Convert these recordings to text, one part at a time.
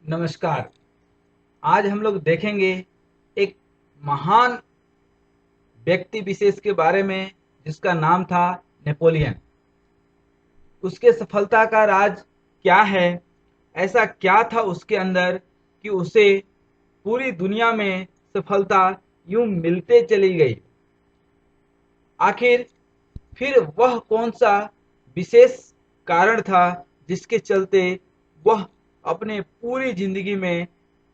नमस्कार। आज हम लोग देखेंगे एक महान व्यक्ति विशेष के बारे में जिसका नाम था नेपोलियन। उसके सफलता का राज क्या है? ऐसा क्या था उसके अंदर कि उसे पूरी दुनिया में सफलता यूं मिलते चली गई? आखिर फिर वह कौन सा विशेष कारण था जिसके चलते वह अपने पूरी जिंदगी में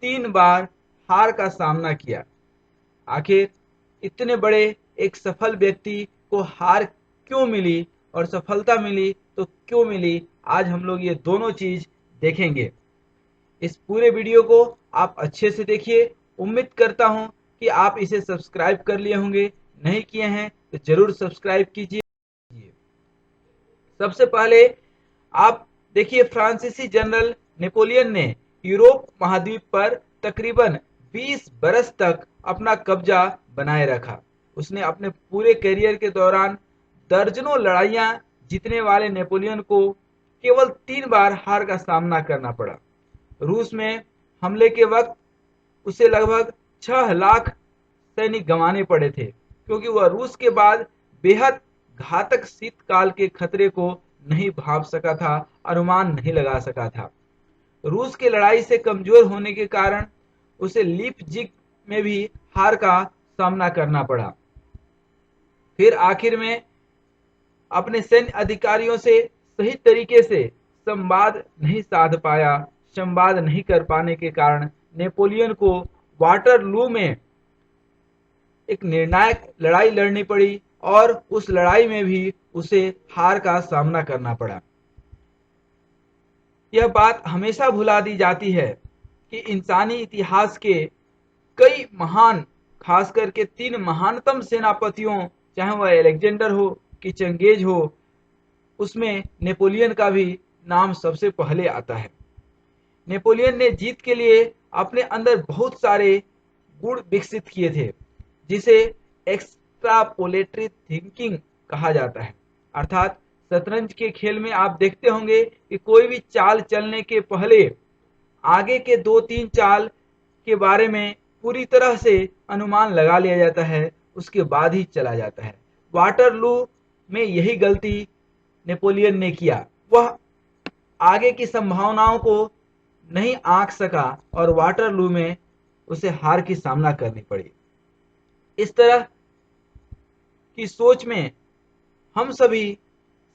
3 बार हार का सामना किया? आखिर इतने बड़े एक सफल व्यक्ति को हार क्यों मिली और सफलता मिली तो क्यों मिली? आज हम लोग ये दोनों चीज देखेंगे। इस पूरे वीडियो को आप अच्छे से देखिए। उम्मीद करता हूं कि आप इसे सब्सक्राइब कर लिए होंगे। नहीं किए हैं तो जरूर सब्सक्राइब कीजिए। सबसे पहले आप देखिए, फ्रांसीसी जनरल नेपोलियन ने यूरोप महाद्वीप पर तकरीबन 20 बरस तक अपना कब्जा बनाए रखा। उसने अपने पूरे करियर के दौरान दर्जनों लड़ाइयां जीतने वाले नेपोलियन को केवल 3 बार हार का सामना करना पड़ा। रूस में हमले के वक्त उसे लगभग 6 लाख सैनिक गंवाने पड़े थे, क्योंकि वह रूस के बाद बेहद घातक शीतकाल के खतरे को नहीं भांप सका था, अनुमान नहीं लगा सका था। रूस की लड़ाई से कमजोर होने के कारण उसे लीपजिग में भी हार का सामना करना पड़ा। फिर आखिर में अपने सैन्य अधिकारियों से सही तरीके से संवाद नहीं साध पाया। संवाद नहीं कर पाने के कारण नेपोलियन को वाटरलू में एक निर्णायक लड़ाई लड़नी पड़ी और उस लड़ाई में भी उसे हार का सामना करना पड़ा। यह बात हमेशा भुला दी जाती है कि इंसानी इतिहास के कई महान, खास करके 3 महानतम सेनापतियों, चाहे वह अलेक्जेंडर हो कि चंगेज हो, उसमें नेपोलियन का भी नाम सबसे पहले आता है। नेपोलियन ने जीत के लिए अपने अंदर बहुत सारे गुण विकसित किए थे, जिसे एक्स्ट्रापोलेटरी थिंकिंग कहा जाता है। अर्थात शतरंज के खेल में आप देखते होंगे कि कोई भी चाल चलने के पहले आगे के 2-3 चाल के बारे में पूरी तरह से अनुमान लगा लिया जाता है, उसके बाद ही चला जाता है। वाटरलू में यही गलती नेपोलियन ने किया। वह आगे की संभावनाओं को नहीं आंक सका और वाटरलू में उसे हार की सामना करनी पड़ी। इस तरह की सोच में हम सभी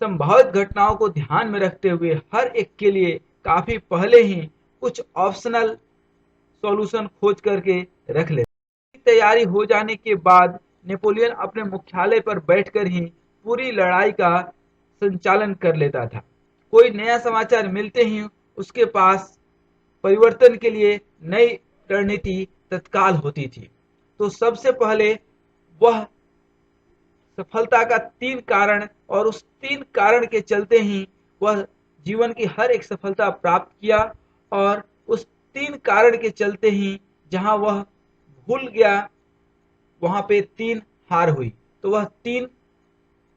संभावित घटनाओं को ध्यान में रखते हुए हर एक के लिए काफी पहले ही कुछ ऑप्शनल सॉल्यूशन खोज करके रख लेते। तैयारी हो जाने के बाद नेपोलियन अपने मुख्यालय पर बैठकर ही पूरी लड़ाई का संचालन कर लेता था। कोई नया समाचार मिलते ही उसके पास परिवर्तन के लिए नई रणनीति तत्काल होती थी। तो सबसे पहले वह सफलता का 3 कारण, और उस 3 कारण के चलते ही वह जीवन की हर एक सफलता प्राप्त किया, और उस 3 कारण के चलते ही जहां वह भूल गया वहां पे 3 हार हुई। तो वह 3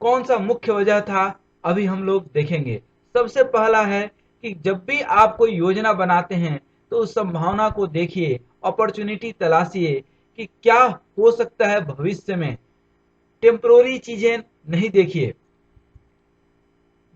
कौन सा मुख्य वजह था, अभी हम लोग देखेंगे। सबसे पहला है कि जब भी आप कोई योजना बनाते हैं तो उस संभावना को देखिए, अपॉर्चुनिटी तलाशिए कि क्या हो सकता है भविष्य में। टेम्परोरी चीजें नहीं देखिए।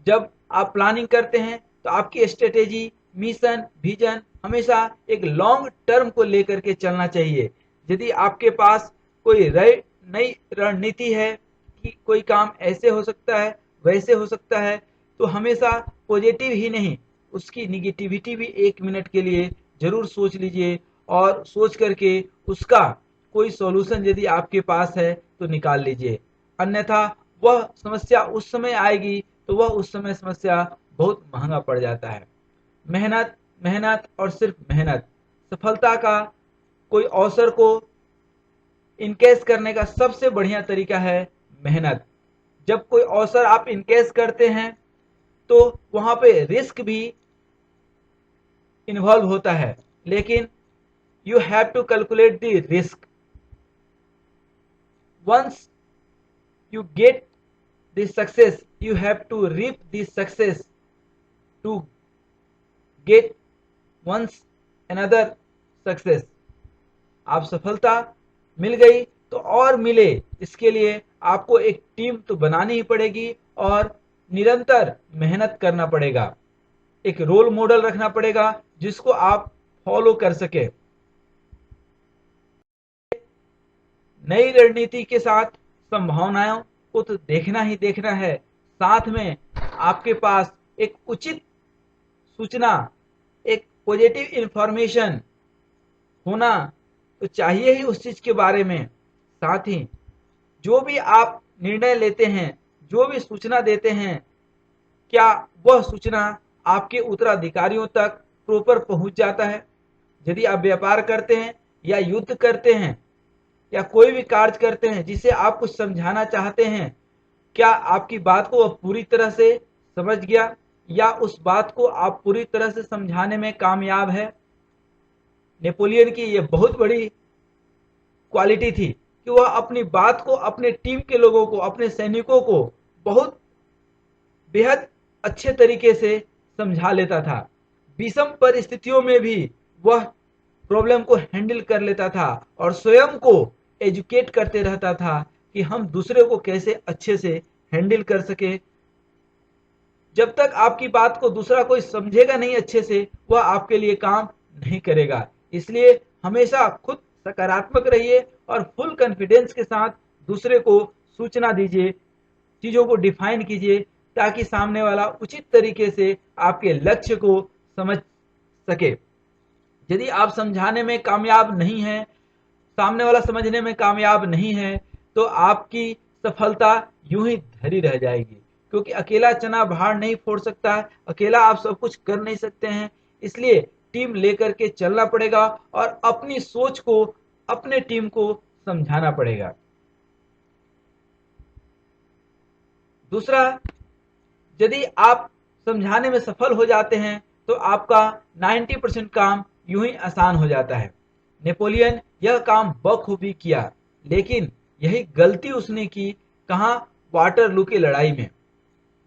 जब आप प्लानिंग करते हैं तो आपकी स्ट्रेटेजी, मिशन, विजन हमेशा एक लॉन्ग टर्म को लेकर के चलना चाहिए। यदि आपके पास कोई नई रणनीति है कि कोई काम ऐसे हो सकता है, वैसे हो सकता है, तो हमेशा पॉजिटिव ही नहीं, उसकी निगेटिविटी भी 1 मिनट के लिए जरूर सोच लीजिए, और सोच करके उसका कोई सॉल्यूशन यदि आपके पास है तो निकाल लीजिए। अन्यथा वह समस्या उस समय आएगी तो वह उस समय समस्या बहुत महंगा पड़ जाता है। मेहनत, मेहनत और सिर्फ मेहनत। सफलता का कोई अवसर को इनकेस करने का सबसे बढ़िया तरीका है मेहनत। जब कोई अवसर आप इनकेस करते हैं तो वहां पे रिस्क भी इन्वॉल्व होता है, लेकिन you have to calculate the risk. Once you get the success, you have to reap the success to get once another success. आप सफलता मिल गई तो और मिले, इसके लिए आपको एक टीम तो बनानी ही पड़ेगी और निरंतर मेहनत करना पड़ेगा। एक रोल मॉडल रखना पड़ेगा जिसको आप फॉलो कर सके। नई रणनीति के साथ संभावनाओं को तो देखना ही देखना है, साथ में आपके पास एक उचित सूचना, एक पॉजिटिव इंफॉर्मेशन होना तो चाहिए ही उस चीज के बारे में। साथ ही जो भी आप निर्णय लेते हैं, जो भी सूचना देते हैं, क्या वह सूचना आपके उत्तराधिकारियों तक प्रॉपर पहुंच जाता है? यदि आप व्यापार करते हैं या युद्ध करते हैं या कोई भी कार्य करते हैं जिसे आप कुछ समझाना चाहते हैं, क्या आपकी बात को वह पूरी तरह से समझ गया या उस बात को आप पूरी तरह से समझाने में कामयाब है? नेपोलियन की यह बहुत बड़ी क्वालिटी थी कि वह अपनी बात को अपने टीम के लोगों को, अपने सैनिकों को बहुत बेहद अच्छे तरीके से समझा लेता था। विषम परिस्थितियों में भी वह प्रॉब्लम को हैंडल कर लेता था और स्वयं को एजुकेट करते रहता था कि हम दूसरे को कैसे अच्छे से हैंडल कर सके। जब तक आपकी बात को दूसरा कोई समझेगा नहीं अच्छे से, वह आपके लिए काम नहीं करेगा। इसलिए हमेशा खुद सकारात्मक रहिए और फुल कॉन्फिडेंस के साथ दूसरे को सूचना दीजिए, चीजों को डिफाइन कीजिए ताकि सामने वाला उचित तरीके से आपके लक्ष्य को समझ सके। यदि आप समझाने में कामयाब नहीं हैं, सामने वाला समझने में कामयाब नहीं है, तो आपकी सफलता यूं ही धरी रह जाएगी, क्योंकि अकेला चना भार नहीं फोड़ सकता है, अकेला आप सब कुछ कर नहीं सकते हैं। इसलिए टीम लेकर के चलना पड़ेगा और अपनी सोच को, अपने टीम को समझाना पड़ेगा। दूसरा, यदि आप समझाने में सफल हो जाते हैं तो आपका 90% काम यूं ही आसान हो जाता है। नेपोलियन यह काम बखूबी किया, लेकिन यही गलती उसने की कहाँ? वाटरलू की लड़ाई में।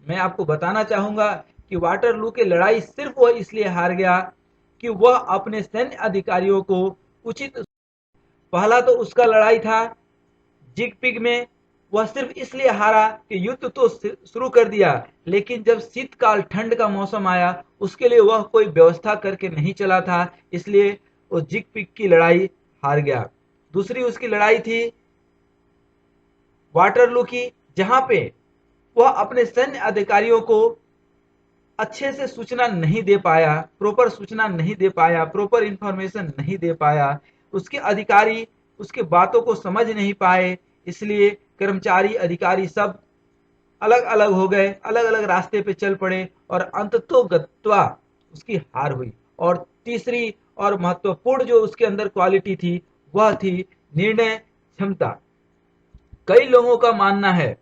मैं आपको बताना चाहूंगा कि वाटरलू की लड़ाई सिर्फ वह इसलिए हार गया कि वह अपने सैन्य अधिकारियों को उचित, पहला तो उसका लड़ाई था जिगपिग में, वह सिर्फ इसलिए हारा कि युद्ध तो शुरू कर दिया, लेकिन जब शीतकाल ठंड का मौसम आया उसके लिए वह कोई व्यवस्था करके नहीं चला था, इसलिए वो जिगपिग की लड़ाई हार गया। दूसरी उसकी लड़ाई थी वाटरलू की, जहां पे वह अपने सैन्य अधिकारियों को अच्छे से सूचना नहीं दे पाया, प्रॉपर सूचना नहीं दे पाया, प्रॉपर इंफॉर्मेशन नहीं दे पाया, उसके अधिकारी उसके बातों को समझ नहीं पाए, इसलिए कर्मचारी अधिकारी सब अलग अलग हो गए, अलग अलग रास्ते पे चल पड़े और अंततोगत्वा उसकी हार हुई। और तीसरी और महत्वपूर्ण जो उसके अंदर क्वालिटी थी वह थी निर्णय क्षमता। कई लोगों का मानना है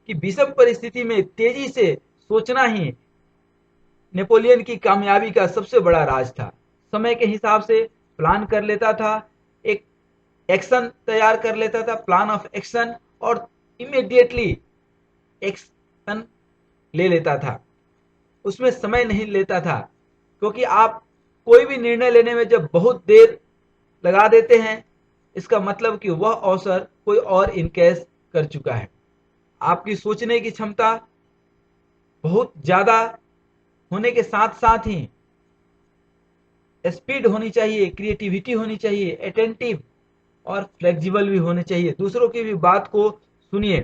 कि विषम परिस्थिति में तेजी से सोचना ही नेपोलियन की कामयाबी का सबसे बड़ा राज था। समय के हिसाब से प्लान कर लेता था, एक एक्शन तैयार कर लेता था, प्लान ऑफ एक्शन, और इमीडिएटली एक्शन ले लेता था, उसमें समय नहीं लेता था। क्योंकि आप कोई भी निर्णय लेने में जब बहुत देर लगा देते हैं, इसका मतलब कि वह अवसर कोई और इनकेस कर चुका है। आपकी सोचने की क्षमता बहुत ज्यादा होने के साथ साथ ही स्पीड होनी चाहिए, क्रिएटिविटी होनी चाहिए, अटेंटिव और फ्लेक्सिबल भी होने चाहिए। दूसरों की भी बात को सुनिए,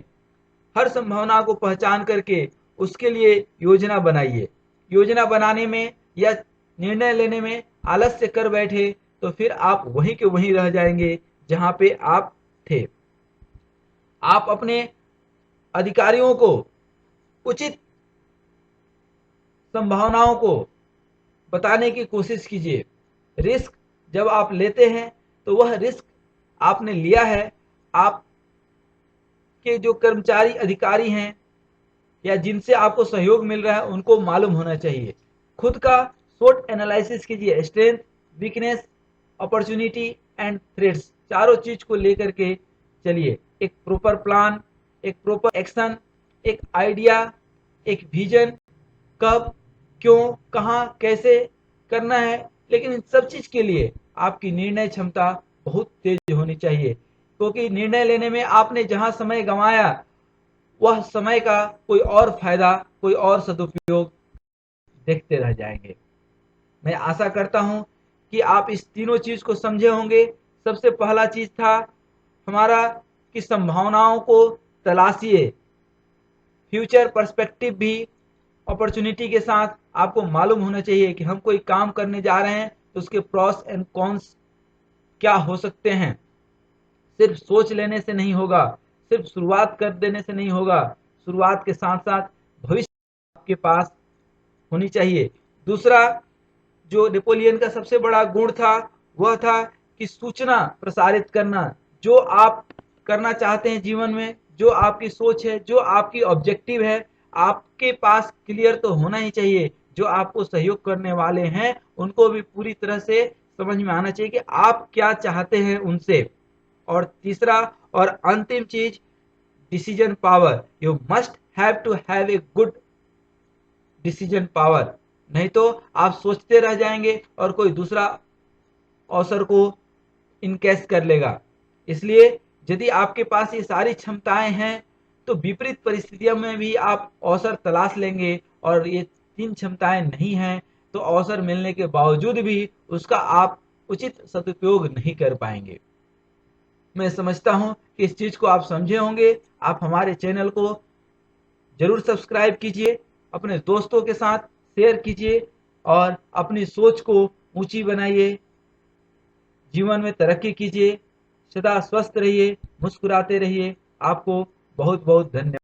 हर संभावना को पहचान करके उसके लिए योजना बनाइए। योजना बनाने में या निर्णय लेने में आलस्य कर बैठे तो फिर आप वहीं के वहीं रह जाएंगे जहां पे आप थे। आप अपने अधिकारियों को उचित संभावनाओं को बताने की कोशिश कीजिए। रिस्क जब आप लेते हैं तो वह रिस्क आपने लिया है, आप के जो कर्मचारी अधिकारी हैं या जिनसे आपको सहयोग मिल रहा है उनको मालूम होना चाहिए। खुद का शॉर्ट एनालिसिस कीजिए, strength, weakness, opportunity and threats, चारों चीज को लेकर के चलिए। एक प्रॉपर प्लान, एक प्रॉपर एक्शन, एक आइडिया, एक विजन, कब, क्यों, कहां, कैसे करना है, लेकिन इन सब चीज के लिए आपकी निर्णय क्षमता बहुत तेज होनी चाहिए, क्योंकि निर्णय लेने में आपने जहां समय गंवाया वह समय का कोई और फायदा, कोई और सदुपयोग देखते रह जाएंगे। मैं आशा करता हूं कि आप इस तीनों चीज को समझे होंगे। सबसे पहला चीज था हमारा कि संभावनाओं को तलाशिए। फ्यूचर पर्सपेक्टिव भी अपॉर्चुनिटी के साथ आपको मालूम होना चाहिए कि हम कोई काम करने जा रहे हैं तो उसके प्रॉस एंड कॉन्स क्या हो सकते हैं। सिर्फ सोच लेने से नहीं होगा, सिर्फ शुरुआत कर देने से नहीं होगा, शुरुआत के साथ साथ भविष्य आपके पास होनी चाहिए। दूसरा, जो नेपोलियन का सबसे बड़ा गुण था वह था कि सूचना प्रसारित करना। जो आप करना चाहते हैं जीवन में, जो आपकी सोच है, जो आपकी ऑब्जेक्टिव है, आपके पास क्लियर तो होना ही चाहिए। जो आपको सहयोग करने वाले हैं उनको भी पूरी तरह से समझ में आना चाहिए कि आप क्या चाहते हैं उनसे। और तीसरा और अंतिम चीज, decision power. You must have to have a good decision power, नहीं तो आप सोचते रह जाएंगे और कोई दूसरा अवसर को इनकेस कर लेगा। इसलिए यदि आपके पास ये सारी क्षमताएं हैं तो विपरीत परिस्थितियों में भी आप अवसर तलाश लेंगे, और ये तीन क्षमताएं नहीं हैं तो अवसर मिलने के बावजूद भी उसका आप उचित सदुपयोग नहीं कर पाएंगे। मैं समझता हूं कि इस चीज को आप समझे होंगे। आप हमारे चैनल को जरूर सब्सक्राइब कीजिए, अपने दोस्तों के साथ शेयर कीजिए और अपनी सोच को ऊंची बनाइए, जीवन में तरक्की कीजिए। सदा स्वस्थ रहिए, मुस्कुराते रहिए। आपको बहुत बहुत धन्यवाद।